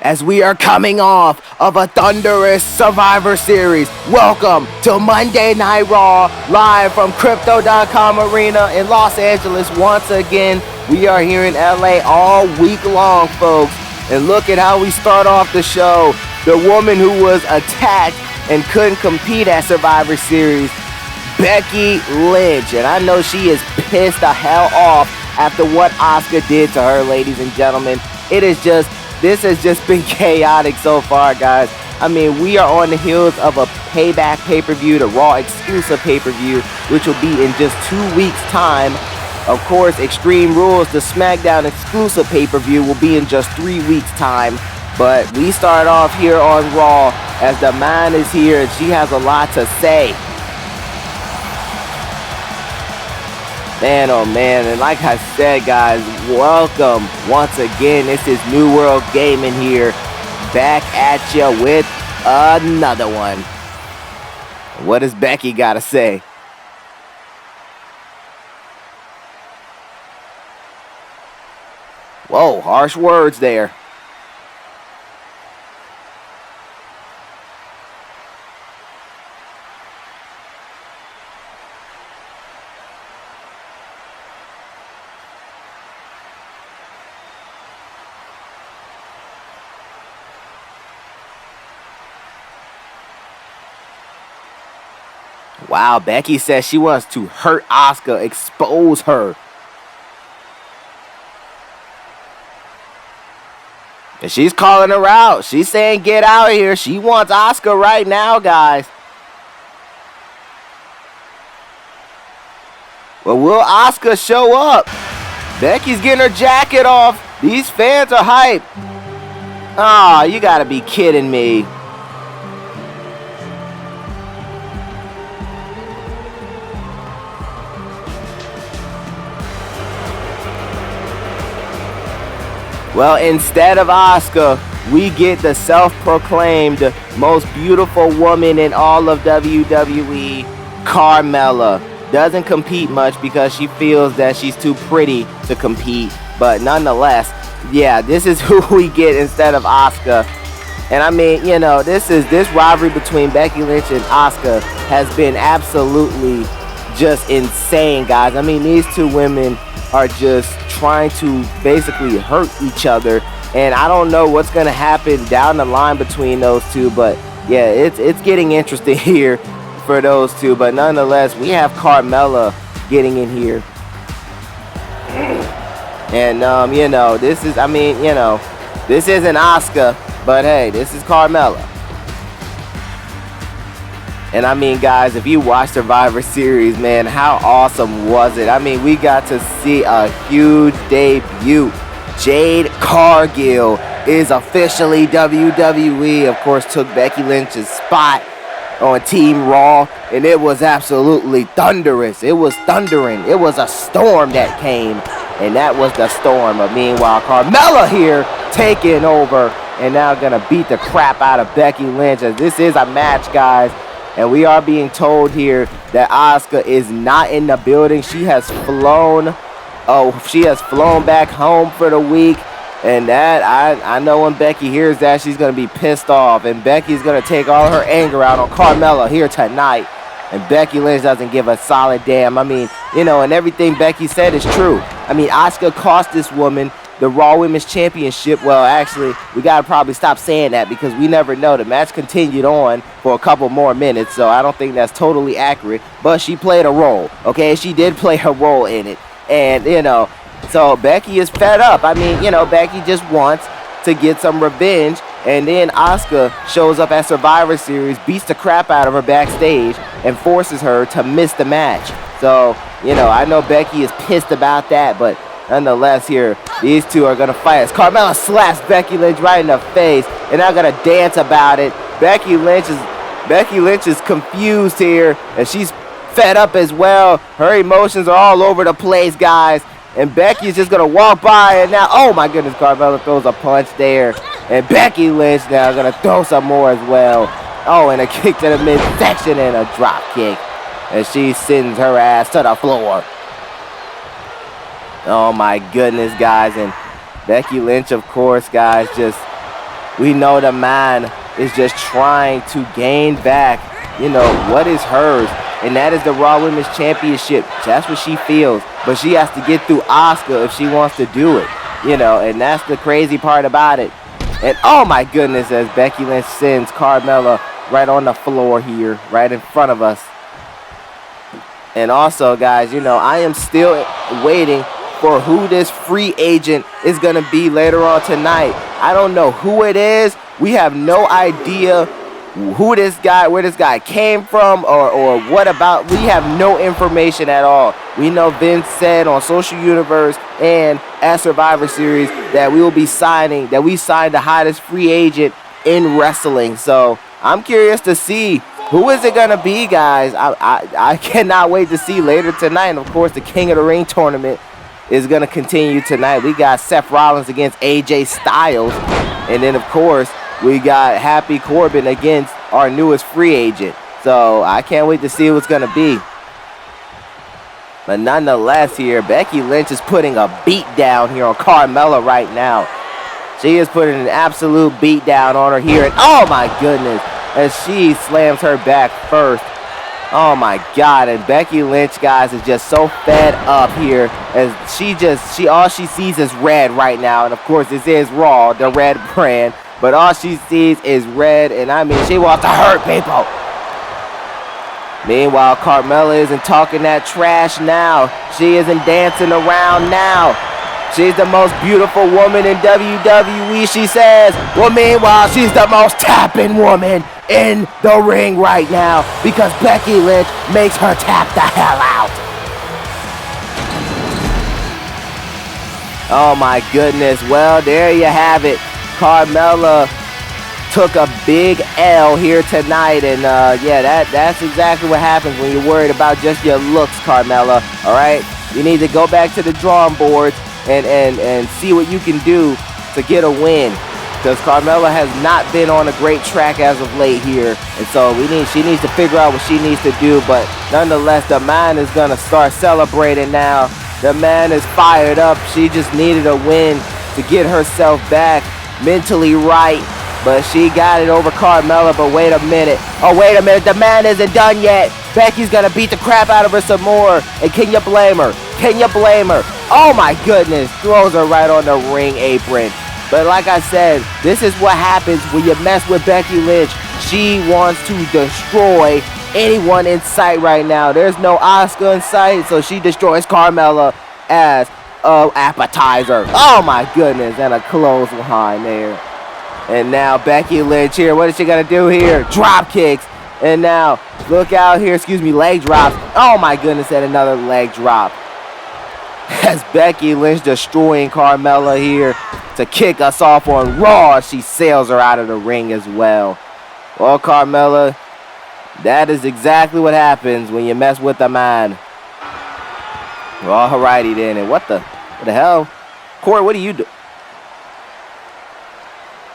as we are coming off of a thunderous Survivor Series. Welcome to Monday Night Raw, live from Crypto.com Arena in Los Angeles. Once again, we are here in LA all week long, folks. And look at how we start off the show. The woman who was attacked and couldn't compete at Survivor Series, Becky Lynch. And I know she is pissed the hell off after what Asuka did to her, ladies and gentlemen. This has just been chaotic so far, guys. I mean, we are on the heels of a Payback pay-per-view, the Raw exclusive pay-per-view, which will be in just 2 weeks' time. Of course, Extreme Rules, the SmackDown exclusive pay-per-view, will be in just 3 weeks' time. But we start off here on Raw as the man is here and she has a lot to say. Man, oh man, and like I said, guys, welcome once again. This is New World Gaming here, back at you with another one. What does Becky gotta say? Whoa, harsh words there. Wow, Becky says she wants to hurt Asuka, expose her. And she's calling her out. She's saying get out of here. She wants Asuka right now, guys. Well, will Asuka show up? Becky's getting her jacket off. These fans are hype. Ah, you gotta be kidding me. Well, instead of Asuka, we get the self-proclaimed most beautiful woman in all of WWE, Carmella. Doesn't compete much because she feels that she's too pretty to compete. But nonetheless, yeah, this is who we get instead of Asuka. And I mean, you know, this rivalry between Becky Lynch and Asuka has been absolutely just insane, guys. I mean, these two women are just trying to basically hurt each other, and I don't know what's gonna happen down the line between those two, but yeah, it's getting interesting here for those two. But nonetheless, we have Carmella getting in here, and you know, this isn't Asuka, but hey, this is Carmella. And I mean, guys, if you watch Survivor Series, man, how awesome was it? I mean, we got to see a huge debut. Jade Cargill is officially WWE. Of course, took Becky Lynch's spot on Team Raw, and it was absolutely thunderous. It was thundering. It was a storm that came, and that was the storm. But meanwhile, Carmella here taking over and now gonna beat the crap out of Becky Lynch, as this is a match, guys. And we are being told here that Asuka is not in the building. She has flown. She has flown back home for the week. And that, I know when Becky hears that, she's going to be pissed off. And Becky's going to take all her anger out on Carmella here tonight. And Becky Lynch doesn't give a solid damn. I mean, you know, and everything Becky said is true. I mean, Asuka cost this woman the Raw Women's Championship. Well, actually, we got to probably stop saying that because we never know. The match continued on for a couple more minutes, so I don't think that's totally accurate. But she played a role, okay? She did play her role in it. And, you know, so Becky is fed up. I mean, you know, Becky just wants to get some revenge. And then Asuka shows up at Survivor Series, beats the crap out of her backstage, and forces her to miss the match. So, you know, I know Becky is pissed about that, but nonetheless, here, these two are going to fight as Carmella slaps Becky Lynch right in the face, and they're going to dance about it. Becky Lynch is confused here, and she's fed up as well. Her emotions are all over the place, guys. And Becky's just going to walk by, and now, oh my goodness, Carmella throws a punch there. And Becky Lynch now is going to throw some more as well. Oh, and a kick to the midsection and a drop kick. And she sends her ass to the floor. Oh my goodness, guys. And Becky Lynch, of course, guys, just We know the man is just trying to gain back, what is hers. And that is the Raw Women's Championship. That's what she feels. But she has to get through Asuka if she wants to do it. And that's the crazy part about it. And oh my goodness, as Becky Lynch sends Carmella right on the floor here, right in front of us. And also, guys, I am still waiting for who this free agent is going to be later on tonight. I don't know who it is. We have no idea who this guy, where this guy came from, or what about. We have no information at all. We know Vince said on Social Universe and at Survivor Series that we signed the hottest free agent in wrestling. So I'm curious to see who is it gonna be, guys. I cannot wait to see later tonight. And of course, the King of the Ring tournament is gonna continue tonight. We got Seth Rollins against AJ Styles, and then of course we got Happy Corbin against our newest free agent. So I can't wait to see what's going to be. But nonetheless here, Becky Lynch is putting a beat down here on Carmella right now. She is putting an absolute beat down on her here. And oh my goodness, as she slams her back first. Oh my God, and Becky Lynch, guys, is just so fed up here as all she sees is red right now. And of course, this is Raw, the red brand. But all she sees is red, and I mean, she wants to hurt people. Meanwhile, Carmella isn't talking that trash now. She isn't dancing around now. She's the most beautiful woman in WWE, she says. Well, meanwhile, she's the most tapping woman in the ring right now because Becky Lynch makes her tap the hell out. Oh, my goodness. Well, there you have it. Carmella took a big L here tonight, and that's exactly what happens when you're worried about just your looks, Carmella. All right, you need to go back to the drawing board and see what you can do to get a win, because Carmella has not been on a great track as of late here, and so she needs to figure out what she needs to do. But nonetheless, the man is gonna start celebrating now. The man is fired up. She just needed a win to get herself back mentally right, but she got it over Carmella. But wait a minute, the man isn't done yet. Becky's gonna beat the crap out of her some more, and can you blame her? Oh my goodness, throws her right on the ring apron. But like I said, this is what happens when you mess with Becky Lynch. She wants to destroy anyone in sight right now. There's no Asuka in sight, so she destroys Carmella as appetizer. Oh my goodness, and a clothesline there. And now Becky Lynch here, what is she gonna do here? Drop kicks. And now look out here, leg drops. Oh my goodness, and another leg drop. As Becky Lynch destroying Carmella here to kick us off on Raw, she sails her out of the ring as well. Well, Carmella, that is exactly what happens when you mess with a man. Well, alrighty then, and what the hell? Corey, what do you do?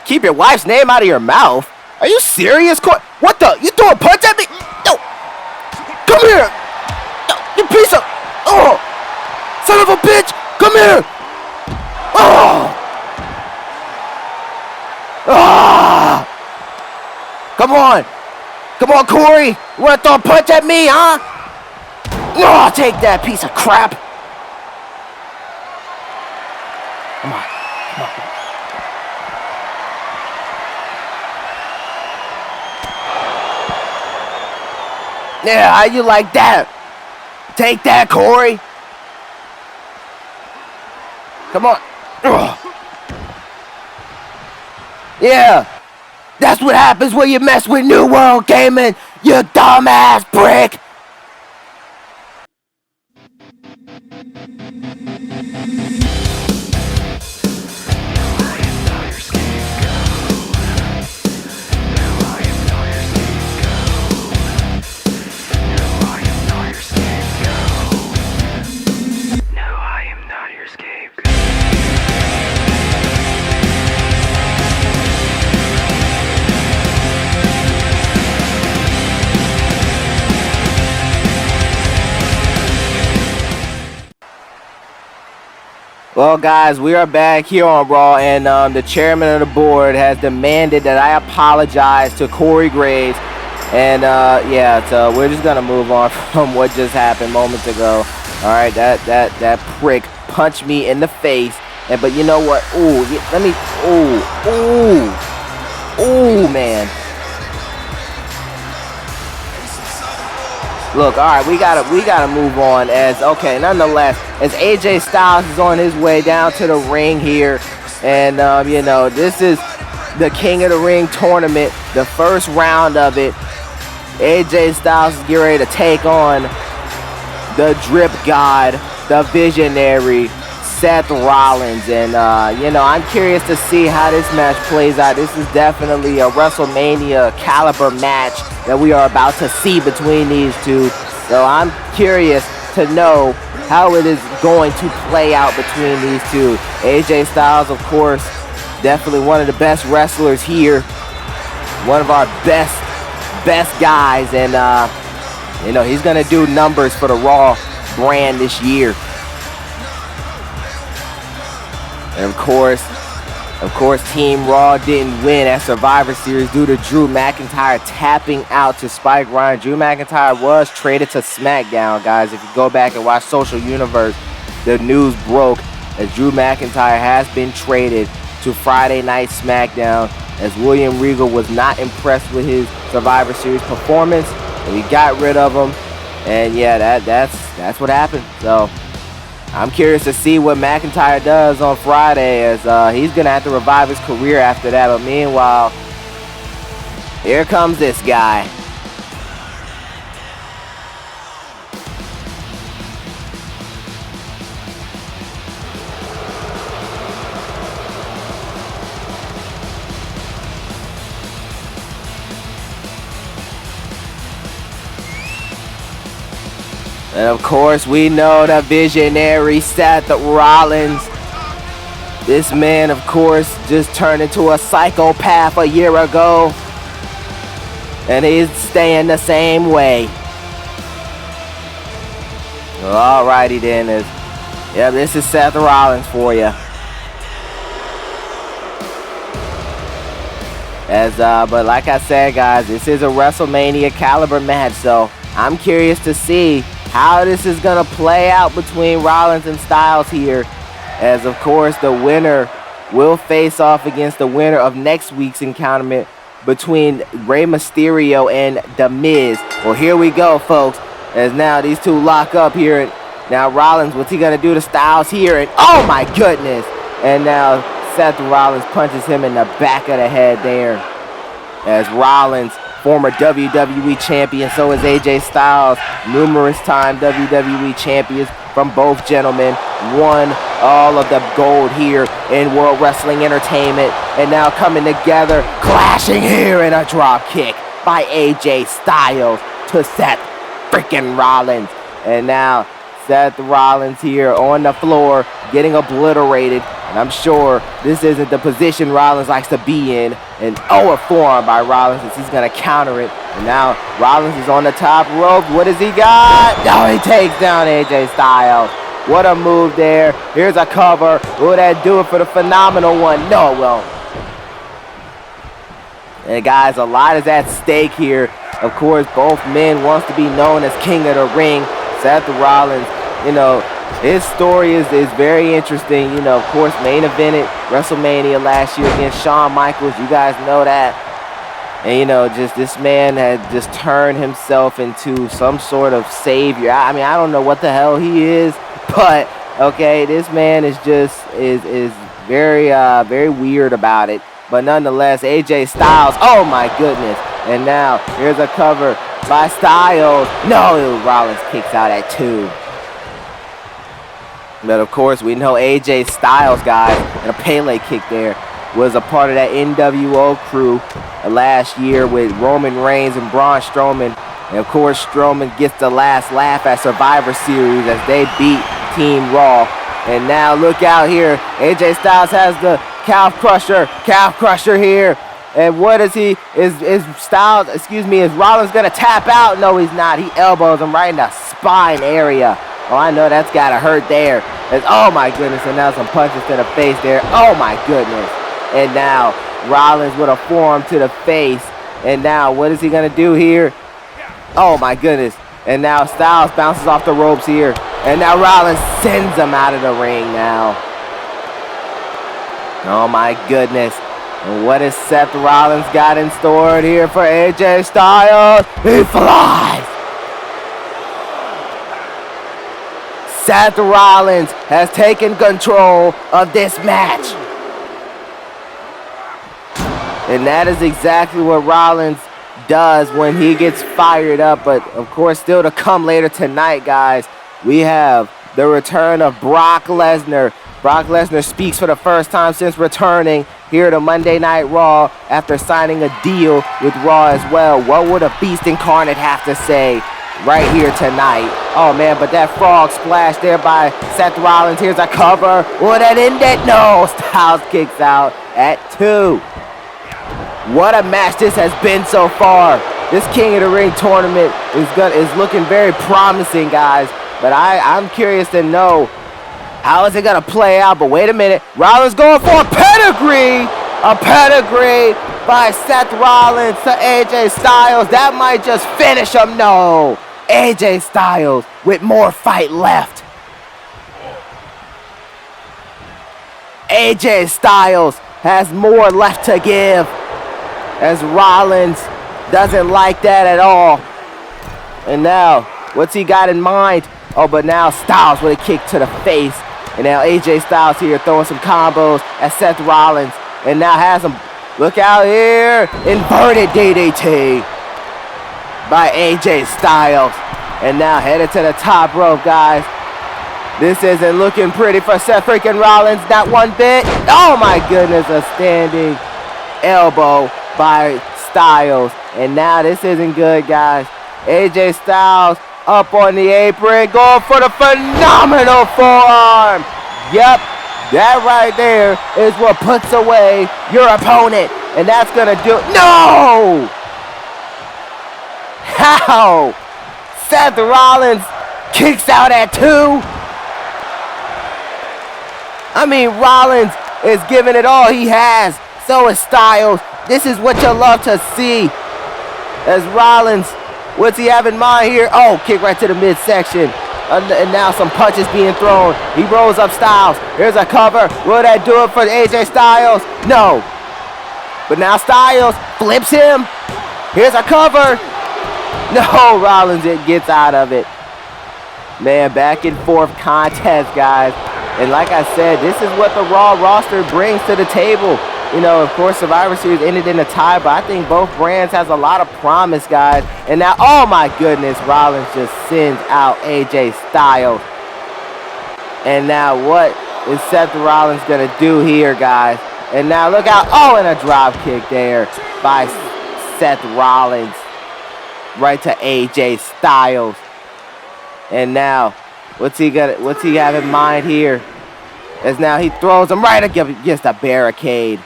Keep your wife's name out of your mouth? Are you serious, Corey? What the? You throw a punch at me? No! Come here! No, you piece of... Oh! Son of a bitch! Come here! Oh! Ah! Come on, Corey! You wanna throw a punch at me, huh? Oh, take that piece of crap! Come on. Yeah, how you like that? Take that, Corey! Come on. Ugh. Yeah, that's what happens when you mess with New World Gaming, you dumbass prick! Well, guys, we are back here on Raw, and the chairman of the board has demanded that I apologize to Corey Graves. And, yeah, so we're just going to move on from what just happened moments ago. All right, that prick punched me in the face. But you know what? Ooh, let me, ooh, man. Look, all right, we gotta move on. Nonetheless, as AJ Styles is on his way down to the ring here, and you know, this is the King of the Ring tournament, the first round of it. AJ Styles is getting ready to take on the Drip God, the Visionary, Seth Rollins, and you know, I'm curious to see how this match plays out. This is definitely a WrestleMania caliber match that we are about to see between these two. So I'm curious to know how it is going to play out between these two. AJ Styles, of course, definitely one of the best wrestlers here, one of our best guys, and you know, he's gonna do numbers for the Raw brand this year. And of course, Team Raw didn't win at Survivor Series due to Drew McIntyre tapping out to Spike Ryan. Drew McIntyre was traded to SmackDown, guys. If you go back and watch Social Universe, the news broke that Drew McIntyre has been traded to Friday Night SmackDown, as William Regal was not impressed with his Survivor Series performance, and we got rid of him. And yeah, that's what happened. So I'm curious to see what McIntyre does on Friday, as he's going to have to revive his career after that. But meanwhile, here comes this guy. And of course, we know the Visionary Seth Rollins. This man, of course, just turned into a psychopath a year ago, and he's staying the same way. Alrighty then. Yeah, this is Seth Rollins for you. But like I said, guys, this is a WrestleMania caliber match, so I'm curious to see how this is going to play out between Rollins and Styles here, as of course the winner will face off against the winner of next week's encounterment between Rey Mysterio and The Miz. Well, here we go, folks, as now these two lock up here. And now Rollins, what's he going to do to Styles here? And oh my goodness! And now Seth Rollins punches him in the back of the head there, as Rollins, former WWE champion, so is AJ Styles, numerous time WWE champions from both gentlemen, won all of the gold here in World Wrestling Entertainment, and now coming together, clashing here in a drop kick by AJ Styles to Seth freaking Rollins. And now Seth Rollins here on the floor getting obliterated, and I'm sure this isn't the position Rollins likes to be in. And forearm by Rollins, as he's going to counter it. And now Rollins is on the top rope. What does he got? No, he takes down AJ Styles. What a move there. Here's a cover. Will that do it for the phenomenal one? No, it won't. And guys, a lot is at stake here. Of course, both men wants to be known as King of the Ring. Seth Rollins, you know, his story is very interesting. You know, of course, main evented WrestleMania last year against Shawn Michaels. You guys know that. And, you know, just this man had just turned himself into some sort of savior. I mean, I don't know what the hell he is, but, okay, this man is just, is very, very weird about it. But nonetheless, AJ Styles, oh my goodness. And now, here's a cover by Styles. No, Rollins kicks out at 2. But of course, we know AJ Styles, guys, and a Pele kick there, was a part of that NWO crew last year with Roman Reigns and Braun Strowman. And of course, Strowman gets the last laugh at Survivor Series as they beat Team Raw. And now look out here, AJ Styles has the calf crusher here. And what is he? Is Rollins gonna tap out? No, he's not. He elbows him right in the spine area. Oh, I know that's gotta hurt there. Oh my goodness, and now some punches to the face there. Oh my goodness. And now Rollins with a forearm to the face. And now what is he gonna do here? Oh my goodness. And now Styles bounces off the ropes here. And now Rollins sends him out of the ring now. Oh my goodness. And what has Seth Rollins got in store here for AJ Styles? He flies. Seth Rollins has taken control of this match. And that is exactly what Rollins does when he gets fired up. But of course, still to come later tonight, guys, we have the return of Brock Lesnar. Brock Lesnar speaks for the first time since returning here to Monday Night Raw after signing a deal with Raw as well. What would a Beast Incarnate have to say right here tonight? Oh man, but that frog splash there by Seth Rollins. Here's a cover. Will that end it? No. Styles kicks out at 2. What a match this has been so far. This King of the Ring tournament is looking very promising, guys. But I'm curious to know, how is it going to play out? But wait a minute. Rollins going for a pedigree. A pedigree by Seth Rollins to AJ Styles. That might just finish him. No. AJ Styles with more fight left. AJ Styles has more left to give, as Rollins doesn't like that at all. And now, what's he got in mind? Oh, but now Styles with a kick to the face. And now AJ Styles here throwing some combos at Seth Rollins. And now has him, look out here, inverted DDT by AJ Styles. And now headed to the top rope, guys. This isn't looking pretty for Seth freaking Rollins, not one bit. Oh my goodness, a standing elbow by Styles. And now this isn't good, guys. AJ Styles up on the apron, going for the phenomenal forearm. Yep, that right there is what puts away your opponent. And that's gonna do it. No! How? Seth Rollins kicks out at 2. I mean, Rollins is giving it all he has. So is Styles. This is what you love to see. As Rollins, what's he have in mind here? Oh, kick right to the midsection. And now some punches being thrown. He rolls up Styles. Here's a cover. Will that do it for AJ Styles? No. But now Styles flips him. Here's a cover. No, Rollins gets out of it. Man, back and forth contest, guys. And like I said, this is what the Raw roster brings to the table. You know, of course, Survivor Series ended in a tie, but I think both brands has a lot of promise, guys. And now, oh my goodness, Rollins just sends out AJ Styles. And now what is Seth Rollins going to do here, guys? And now look out. Oh, and a drop kick there by Seth Rollins. Right to AJ Styles. And now, what's he have in mind here? As now he throws him right against the barricade.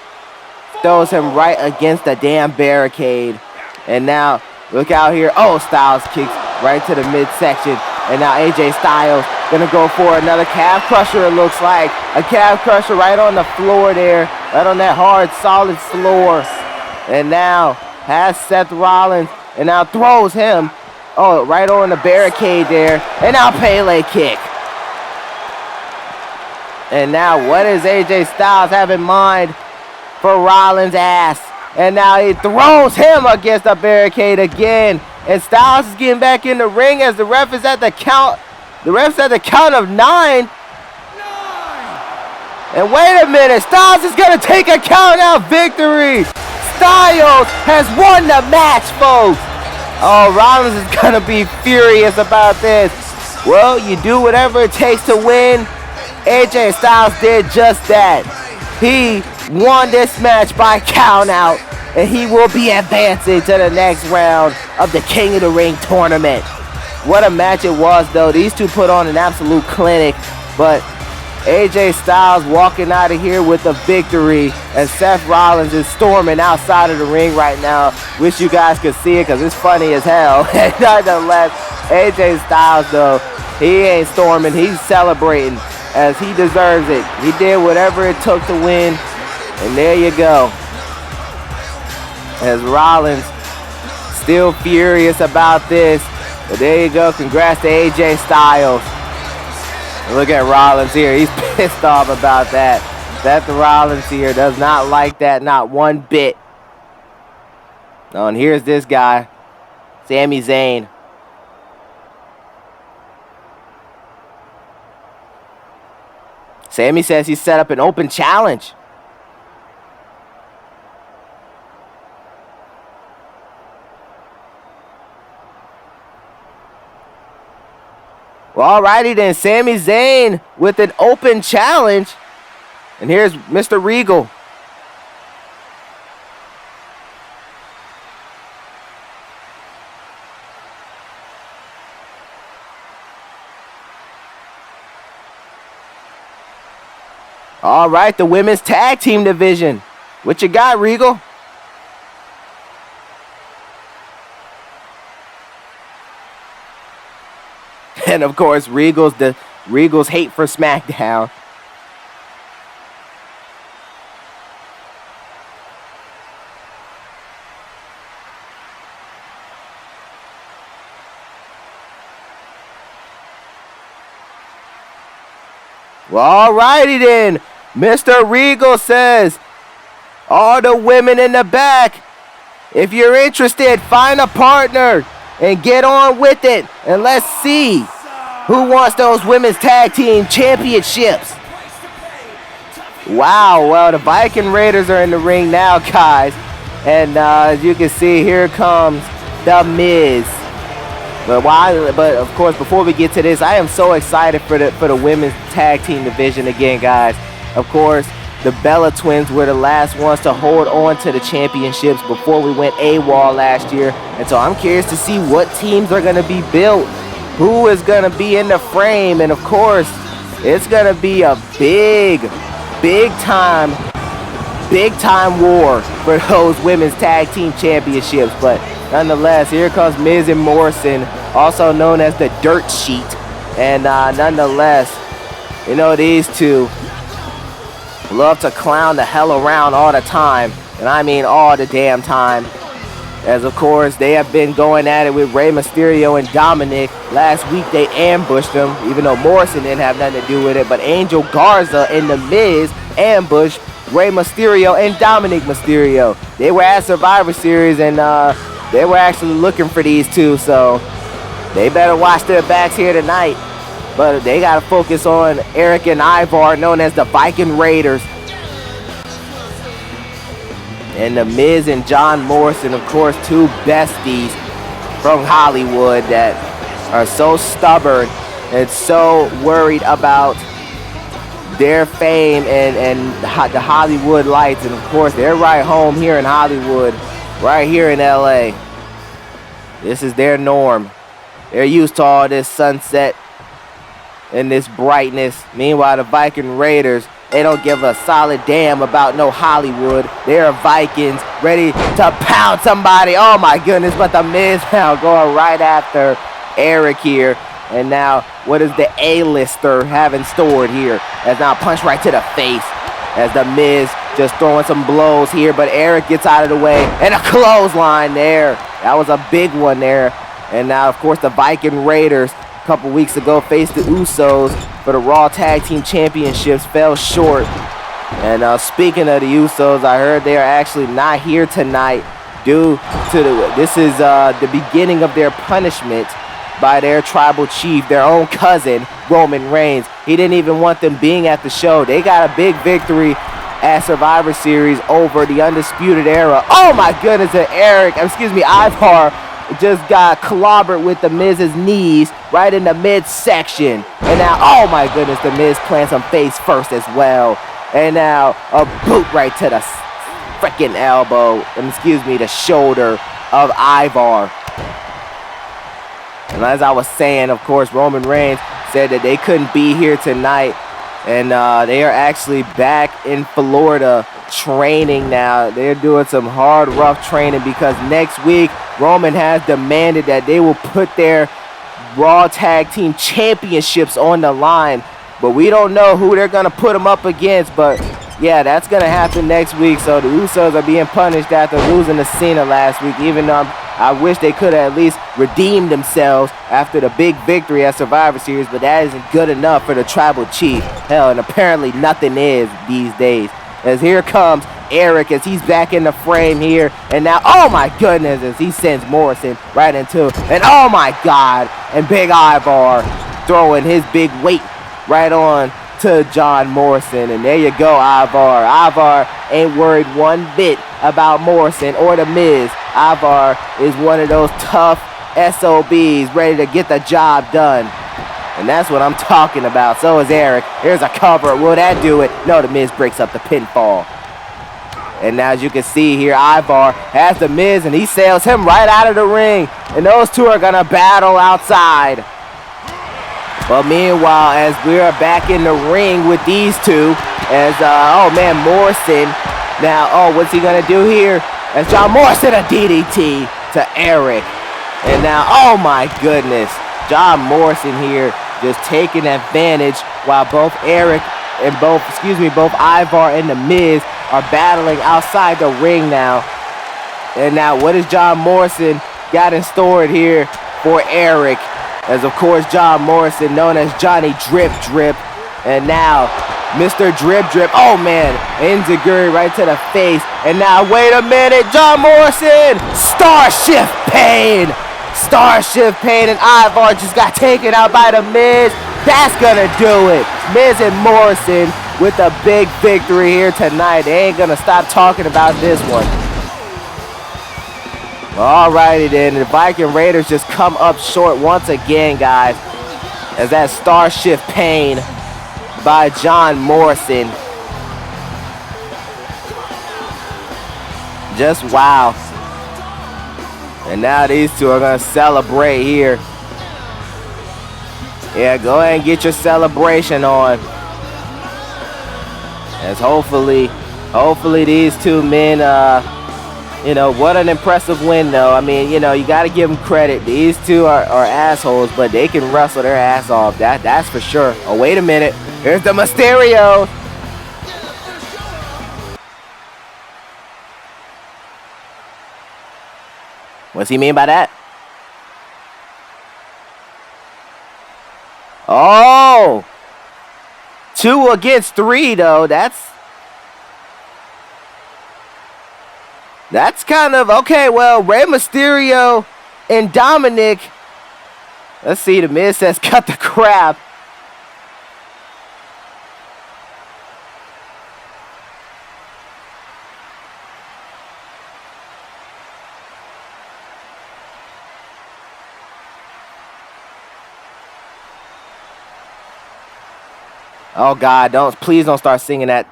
Throws him right against the damn barricade. And now, look out here. Oh, Styles kicks right to the midsection. And now AJ Styles gonna go for another calf crusher, it looks like. A calf crusher right on the floor there. Right on that hard, solid floor. And now has Seth Rollins. And now throws him. Oh, right on the barricade there. And now Pele kick. And now what does AJ Styles have in mind for Rollins' ass? And now he throws him against the barricade again. And Styles is getting back in the ring as the ref is at the count. The ref's at the count of 9. And wait a minute. Styles is going to take a count out victory. Styles has won the match, folks. Oh, Rollins is going to be furious about this. Well, you do whatever it takes to win. AJ Styles did just that. He won this match by count out, and he will be advancing to the next round of the King of the Ring tournament. What a match it was, though. These two put on an absolute clinic, but AJ Styles walking out of here with a victory, and Seth Rollins is storming outside of the ring right now. Wish you guys could see it because it's funny as hell. Nonetheless, AJ Styles, though, He ain't storming. He's celebrating as he deserves it. He did whatever it took to win. And there you go. As Rollins still furious about this. But there you go. Congrats to AJ Styles. Look at Rollins here. He's pissed off about that. Seth Rollins here does not like that, not one bit. Oh, and here's this guy, Sami Zayn. Sami says he set up an open challenge. Well, alrighty then, Sami Zayn with an open challenge. And here's Mr. Regal. All right, the women's tag team division. What you got, Regal? And of course, Regal's hate for SmackDown. Well, alrighty then. Mr. Regal says, all the women in the back, if you're interested, find a partner and get on with it. And let's see who wants those women's tag team championships. Wow, well, the Viking Raiders are in the ring now, guys. And as you can see, here comes The Miz. But of course, before we get to this, I am so excited for the women's tag team division again, guys. Of course, the Bella Twins were the last ones to hold on to the championships before we went AWOL last year. And so I'm curious to see what teams are going to be built, who is going to be in the frame. And of course, it's going to be a big time war for those women's tag team championships. But nonetheless, here comes Miz and Morrison, also known as the Dirt Sheet. And nonetheless, you know, these two love to clown the hell around all the time. And I mean all the damn time. As of course, they have been going at it with Rey Mysterio and Dominic. Last week they ambushed them, even though Morrison didn't have nothing to do with it. But Angel Garza and The Miz ambushed Rey Mysterio and Dominic Mysterio. They were at Survivor Series and they were actually looking for these two, so they better watch their backs here tonight. But they got to focus on Eric and Ivar, known as the Viking Raiders. And The Miz and John Morrison, of course, two besties from Hollywood that are so stubborn and so worried about their fame and the Hollywood lights. And of course, they're right home here in Hollywood, right here in LA. This is their norm. They're used to all this sunset and this brightness. Meanwhile, the Viking Raiders, they don't give a solid damn about no Hollywood. They're Vikings ready to pound somebody. Oh my goodness, but The Miz now going right after Eric here. And now, what is the A-lister having stored here? As now punched right to the face. As The Miz just throwing some blows here, but Eric gets out of the way. And a clothesline there. That was a big one there. And now, of course, the Viking Raiders a couple weeks ago faced the Usos for the Raw Tag Team Championships, fell short. And speaking of the Usos, I heard they are actually not here tonight due to this is the beginning of their punishment by their tribal chief, their own cousin, Roman Reigns. He didn't even want them being at the show. They got a big victory at Survivor Series over the Undisputed Era. Oh my goodness, Ivar just got clobbered with The Miz's knees right in the midsection. And now, oh my goodness, The Miz plants him face first as well. And now a boot right to the freaking elbow, the shoulder of Ivar. And as I was saying, of course, Roman Reigns said that they couldn't be here tonight. And they are actually back in Florida training now. They're doing some hard, rough training because next week, Roman has demanded that they will put their Raw Tag Team Championships on the line. But we don't know who they're going to put them up against. But yeah, that's going to happen next week. So the Usos are being punished after losing to Cena last week, even though I wish they could have at least redeemed themselves after the big victory at Survivor Series, but that isn't good enough for the Tribal Chief. Hell, and apparently nothing is these days. As here comes Eric as he's back in the frame here, and now, oh my goodness, as he sends Morrison right into, and oh my God, and Big Ivar throwing his big weight right on to John Morrison, and there you go, Ivar. Ivar ain't worried one bit about Morrison or The Miz. Ivar is one of those tough SOBs ready to get the job done. And that's what I'm talking about. So is Eric. Here's a cover. Will that do it? No, The Miz breaks up the pinfall. And now as you can see here, Ivar has The Miz and he sails him right out of the ring. And those two are going to battle outside. But meanwhile, as we're back in the ring with these two, as, oh man, Morrison. Now, oh, what's he going to do here? As John Morrison, a DDT to Eric. And now, oh my goodness, John Morrison here just taking advantage while both Eric and both Ivar and The Miz are battling outside the ring now. And now, what has John Morrison got in store here for Eric? As, of course, John Morrison, known as Johnny Drip Drip. And now, Mr. Drip Drip. Oh, man. Enziguri right to the face. And now, wait a minute. John Morrison. Starship Pain. Starship Pain and Ivar just got taken out by The Miz. That's going to do it. Miz and Morrison with a big victory here tonight. They ain't going to stop talking about this one. Alrighty then, the Viking Raiders just come up short once again, guys, as that Starship Pain by John Morrison. Just wow. And now these two are going to celebrate here. Yeah, go ahead and get your celebration on. As hopefully these two men, you know, what an impressive win, though. I mean, you know, you got to give them credit. These two are assholes, but they can wrestle their ass off. That's for sure. Oh, wait a minute. Here's the Mysterio. What's he mean by that? Oh! 2 against 3, though. That's kind of, okay, well, Rey Mysterio and Dominic. Let's see, The Miz says cut the crap. Oh, God, please don't start singing that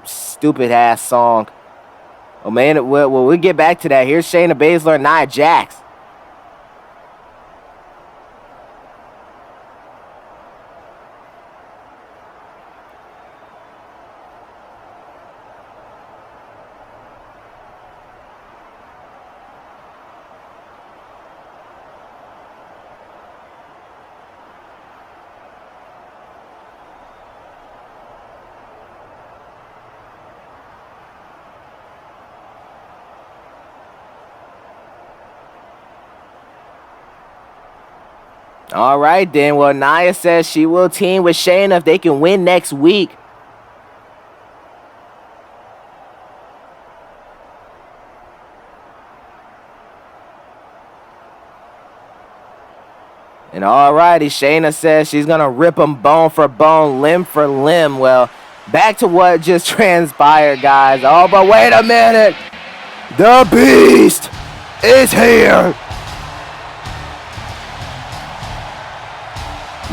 stupid-ass song. Oh, man, we'll get back to that. Here's Shayna Baszler and Nia Jax. All right, then. Well, Nia says she will team with Shayna if they can win next week. And all righty, Shayna says she's going to rip them bone for bone, limb for limb. Well, back to what just transpired, guys. Oh, but wait a minute. The Beast is here.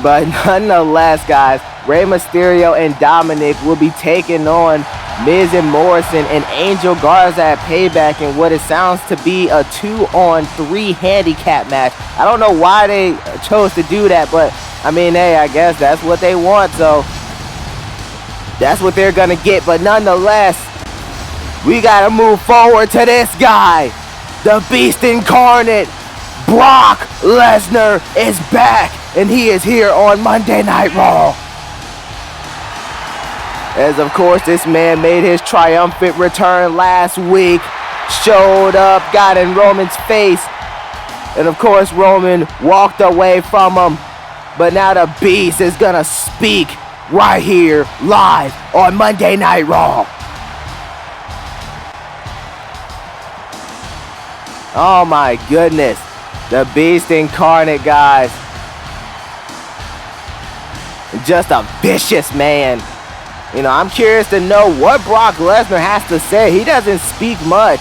But nonetheless, guys, Rey Mysterio and Dominic will be taking on Miz and Morrison and Angel Garza at Payback in what it sounds to be a 2-on-3 handicap match. I don't know why they chose to do that, but I mean, hey, I guess that's what they want, so that's what they're gonna get. But nonetheless, we gotta move forward to this guy, the Beast Incarnate, Brock Lesnar is back, and he is here on Monday Night Raw. As of course this man made his triumphant return last week, showed up, got in Roman's face, and of course Roman walked away from him. But now the Beast is gonna speak right here live on Monday Night Raw. Oh my goodness. The Beast incarnate, guys. Just a vicious man. You know, I'm curious to know what Brock Lesnar has to say. He doesn't speak much.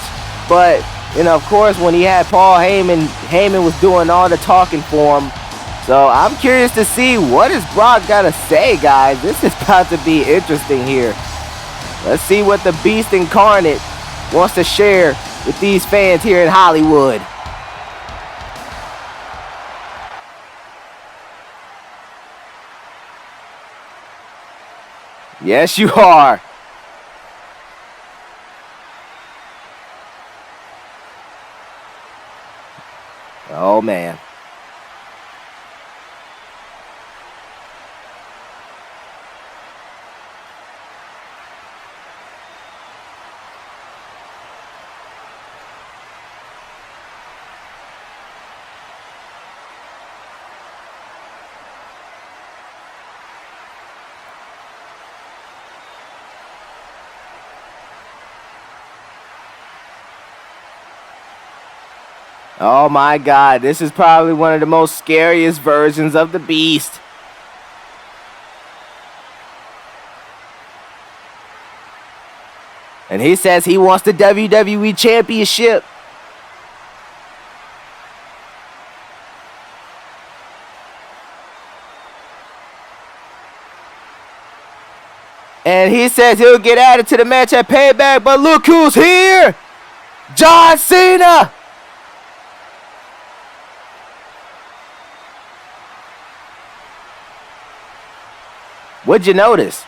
But, you know, of course, when he had Paul Heyman, Heyman was doing all the talking for him. So I'm curious to see what has Brock got to say, guys. This is about to be interesting here. Let's see what the Beast incarnate wants to share with these fans here in Hollywood. Yes, you are. Oh, man. Oh my God, this is probably one of the most scariest versions of the Beast. And he says he wants the WWE Championship. And he says he'll get added to the match at Payback, but look who's here! John Cena! What'd you notice?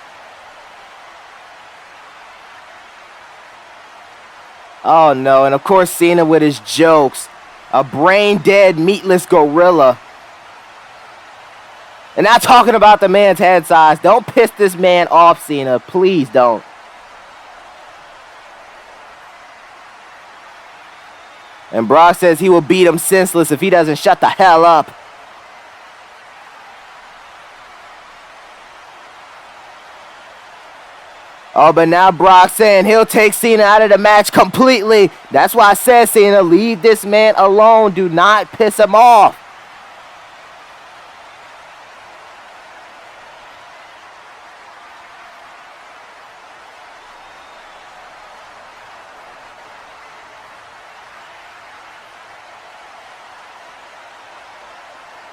Oh no, and of course Cena with his jokes. A brain-dead, meatless gorilla. And not talking about the man's head size. Don't piss this man off, Cena. Please don't. And Brock says he will beat him senseless if he doesn't shut the hell up. Oh, but now Brock saying he'll take Cena out of the match completely. That's why I said, Cena, leave this man alone. Do not piss him off.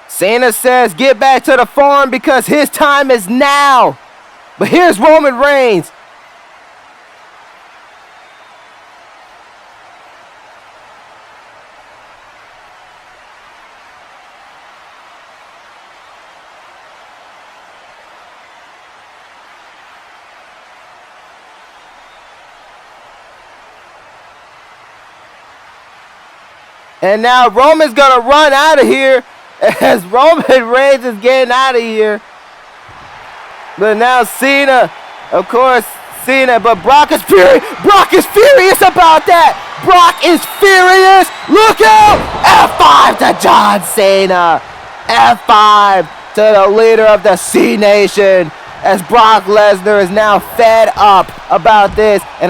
Cena says get back to the farm because his time is now. But here's Roman Reigns. And now Roman's going to run out of here as Roman Reigns is getting out of here. But now Cena, of course, Cena, but Brock is furious. Brock is furious about that. Brock is furious. Look out. F5 to John Cena. F5 to the leader of the C Nation as Brock Lesnar is now fed up about this. And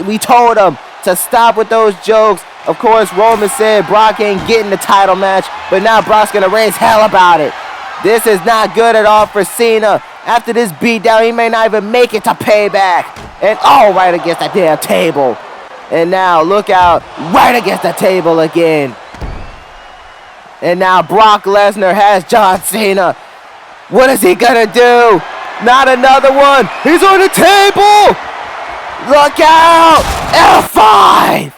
we told him to stop with those jokes. Of course, Roman said Brock ain't getting the title match, but now Brock's going to raise hell about it. This is not good at all for Cena. After this beatdown, he may not even make it to Payback. And oh, right against the damn table. And now, look out, right against the table again. And now Brock Lesnar has John Cena. What is he going to do? Not another one. He's on the table. Look out. F5.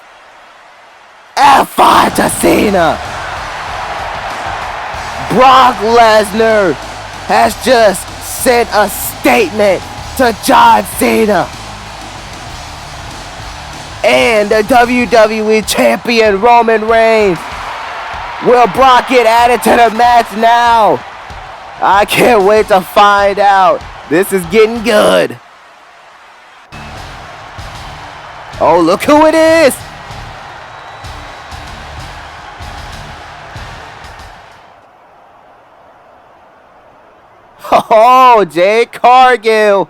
F5 to Cena. Brock Lesnar has just sent a statement to John Cena. And the WWE Champion Roman Reigns. Will Brock get added to the match now? I can't wait to find out. This is getting good. Oh, look who it is. Oh, Jade Cargill.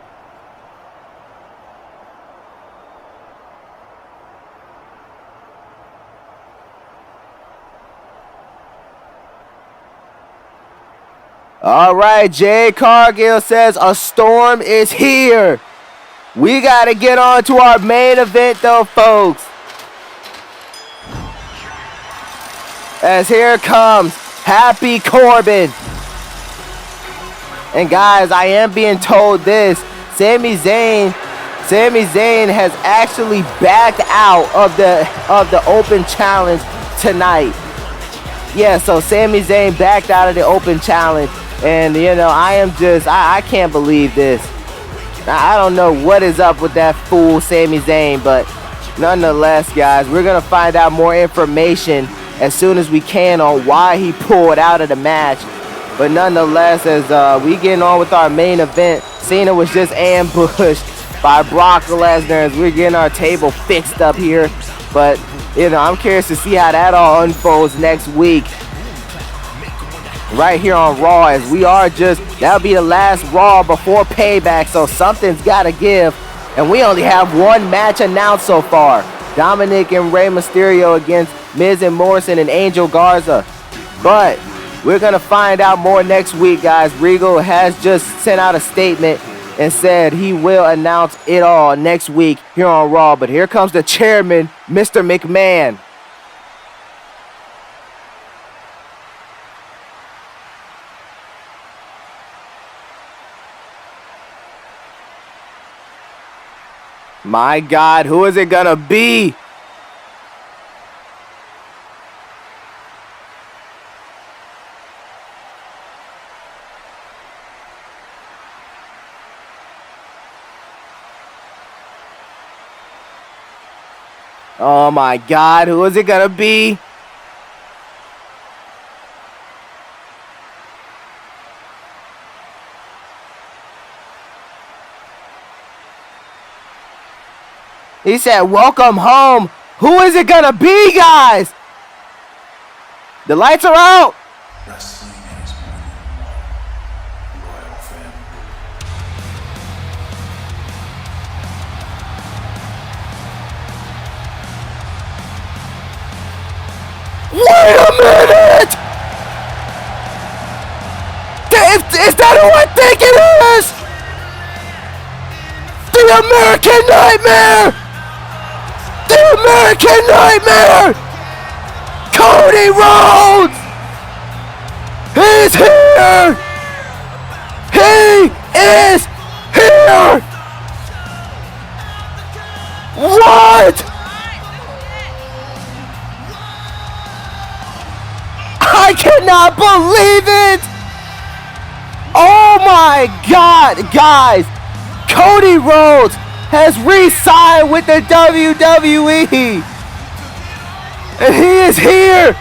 All right, Jade Cargill says a storm is here. We got to get on to our main event, though, folks. As here comes Happy Corbin. And guys, I am being told this. Sami Zayn has actually backed out of the open challenge tonight. Yeah, so Sami Zayn backed out of the open challenge. And, you know, I can't believe this. I don't know what is up with that fool Sami Zayn, but nonetheless, guys, we're going to find out more information as soon as we can on why he pulled out of the match. But nonetheless, as we getting on with our main event, Cena was just ambushed by Brock Lesnar as we're getting our table fixed up here. But, you know, I'm curious to see how that all unfolds next week. Right here on Raw, as that'll be the last Raw before Payback, so something's got to give. And we only have one match announced so far. Dominic and Rey Mysterio against Miz and Morrison and Angel Garza. But we're going to find out more next week, guys. Regal has just sent out a statement and said he will announce it all next week here on Raw. But here comes the chairman, Mr. McMahon. My God, who is it gonna be? Oh my God, who is it gonna be? He said, welcome home. Who is it gonna be, guys? The lights are out. Wrestling is more than royal family. Wait a minute! Is that who I think it is? The American Nightmare! The American Nightmare! Cody Rhodes! He's here! He is here! What? I cannot believe it! Oh my God, guys! Cody Rhodes has re-signed with the WWE! And he is here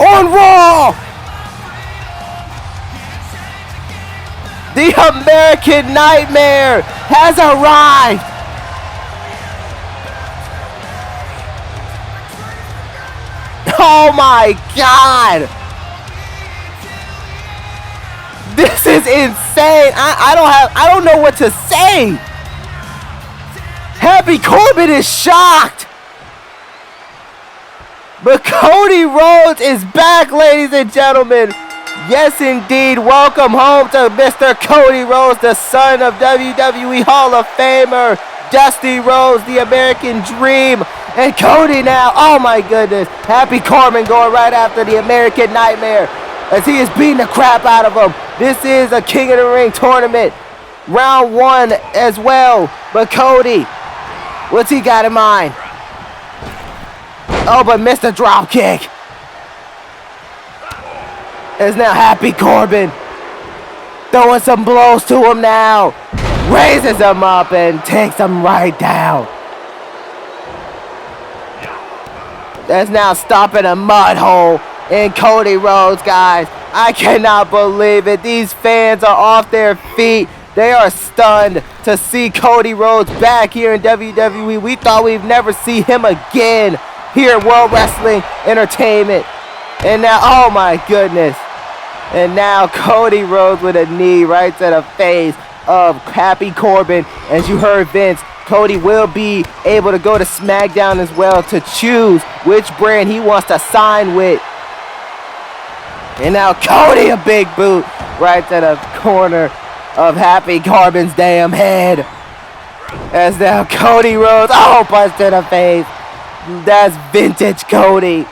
on Raw! The American Nightmare has arrived! Oh my God! This is insane! I don't know what to say! Happy Corbin is shocked! But Cody Rhodes is back, ladies and gentlemen! Yes, indeed. Welcome home to Mr. Cody Rhodes, the son of WWE Hall of Famer Dusty Rhodes, the American Dream. And Cody now, oh my goodness. Happy Corbin going right after the American Nightmare as he is beating the crap out of him. This is a King of the Ring tournament. Round one as well. But Cody, what's he got in mind? Oh, but missed the drop kick. Is now Happy Corbin throwing some blows to him now. Raises him up and takes him right down. That's now stopping a mud hole in Cody Rhodes, guys. I cannot believe it. These fans are off their feet. They are stunned to see Cody Rhodes back here in WWE. We thought we'd never see him again here at World Wrestling Entertainment. And now, oh my goodness. And now Cody Rhodes with a knee right to the face of Happy Corbin. As you heard Vince, Cody will be able to go to SmackDown as well to choose which brand he wants to sign with. And now Cody, a big boot right to the corner of Happy Corbin's damn head. As now Cody Rhodes, oh, punch to the face. That's vintage Cody.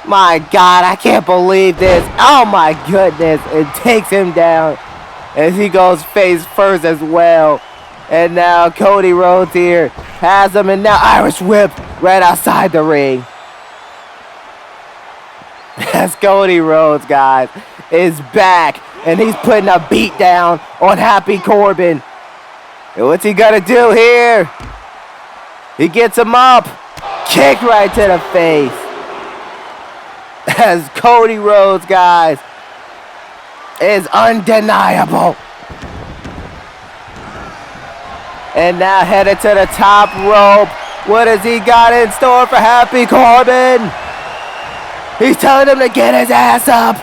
My God, I can't believe this. Oh my goodness. It takes him down as he goes face first as well. And now Cody Rhodes here has him, and now Irish whip right outside the ring. As Cody Rhodes, guys, is back, and he's putting a beat down on Happy Corbin. And what's he gonna do here? He gets him up. Kick right to the face. As Cody Rhodes, guys, is undeniable. And now headed to the top rope. What has he got in store for Happy Corbin? He's telling him to get his ass up.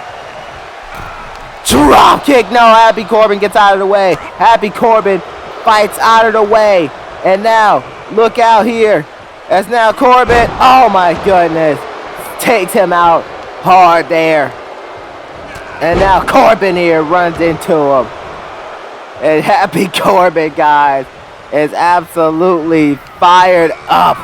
Drop kick. No, Happy Corbin gets out of the way. Happy Corbin fights out of the way. And now, look out here. As now Corbin, oh my goodness, takes him out hard there. And now Corbin here runs into him. And Happy Corbin, guys, is absolutely fired up.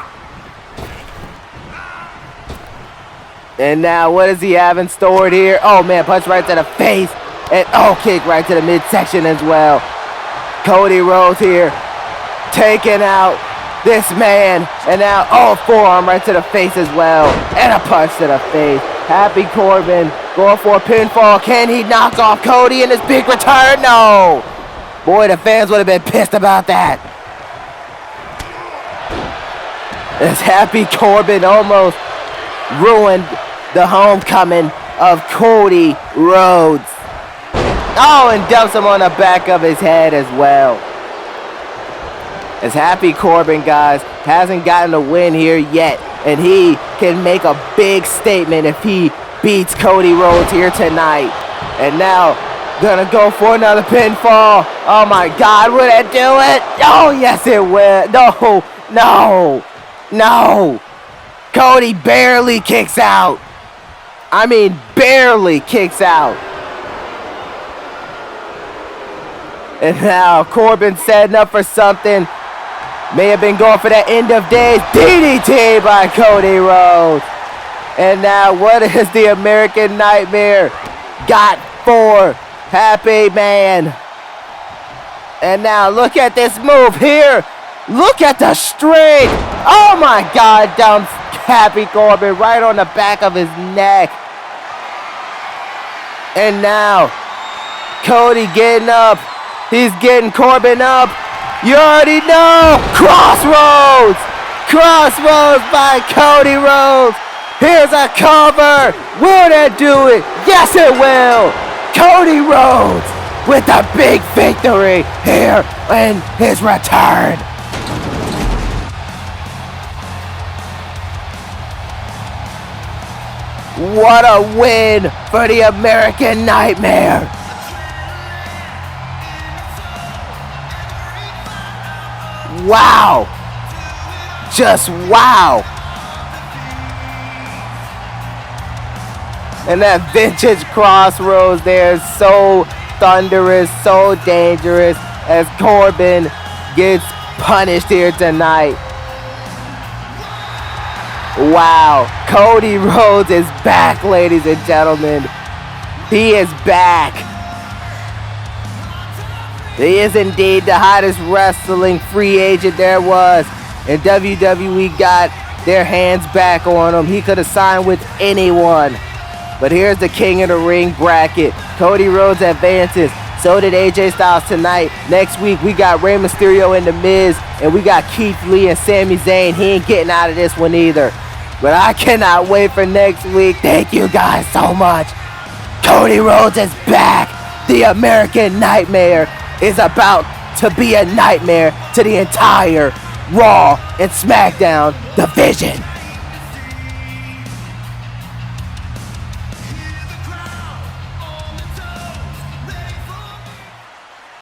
And now what does he have in store here? Oh man, punch right to the face. And oh, kick right to the midsection as well. Cody Rhodes here taking out this man. And now, oh, forearm right to the face as well. And a punch to the face. Happy Corbin going for a pinfall. Can he knock off Cody in his big return? No. Boy, the fans would have been pissed about that. As Happy Corbin almost ruined the homecoming of Cody Rhodes. Oh, and dumps him on the back of his head as well. As Happy Corbin, guys, hasn't gotten a win here yet. And he can make a big statement if he beats Cody Rhodes here tonight. And now, gonna go for another pinfall. Oh my God, will it do it? Oh, yes it will. No, no, no. Cody barely kicks out. I mean, barely kicks out. And now Corbin setting up for something. May have been going for that end of days DDT by Cody Rhodes. And now what is the American Nightmare got for Happy Man? And now look at this move here. Look at the strength. Oh my God, dumps Happy Corbin right on the back of his neck. And now Cody getting up. He's getting Corbin up. You already know. Crossroads. Crossroads by Cody Rhodes. Here's a cover. Will that do it? Yes, it will. Cody Rhodes with a big victory here in his return. What a win for the American Nightmare. Wow. Just wow. And that vintage Crossroads there is so thunderous, so dangerous as Corbin gets punished here tonight. Wow. Cody Rhodes is back, ladies and gentlemen. He is back. He is indeed the hottest wrestling free agent there was. And WWE got their hands back on him. He could have signed with anyone. But here's the King of the Ring bracket. Cody Rhodes advances. So did AJ Styles tonight. Next week, we got Rey Mysterio and The Miz. And we got Keith Lee and Sami Zayn. He ain't getting out of this one either. But I cannot wait for next week. Thank you guys so much. Cody Rhodes is back. The American Nightmare is about to be a nightmare to the entire Raw and SmackDown division.